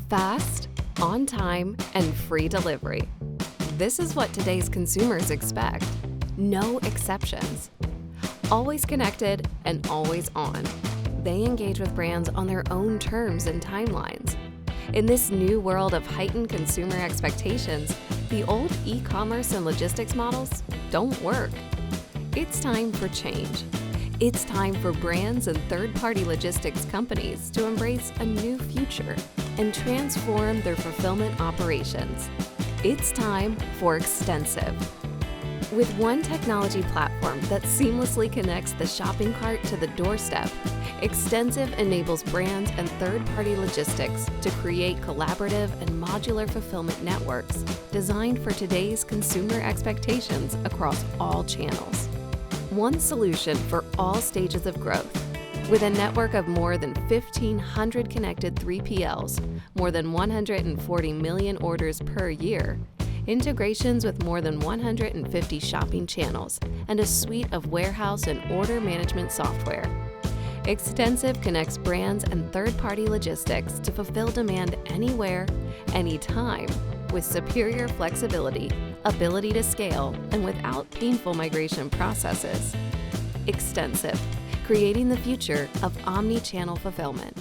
Fast, on time, and free delivery. This is what today's consumers expect. No exceptions. Always connected and always on. They engage with brands on their own terms and timelines. In this new world of heightened consumer expectations, the old e-commerce and logistics models don't work. It's time for change. It's time for brands and third-party logistics companies to embrace a new future and transform their fulfillment operations. It's time for Extensiv. With one technology platform that seamlessly connects the shopping cart to the doorstep, Extensiv enables brands and third-party logistics to create collaborative and modular fulfillment networks designed for today's consumer expectations across all channels. One solution for all stages of growth. With a network of more than 1,500 connected 3PLs, more than 140 million orders per year, integrations with more than 150 shopping channels, and a suite of warehouse and order management software. Extensiv connects brands and third-party logistics to fulfill demand anywhere, anytime, with superior flexibility, ability to scale, and without painful migration processes. Extensiv, creating the future of omni-channel fulfillment.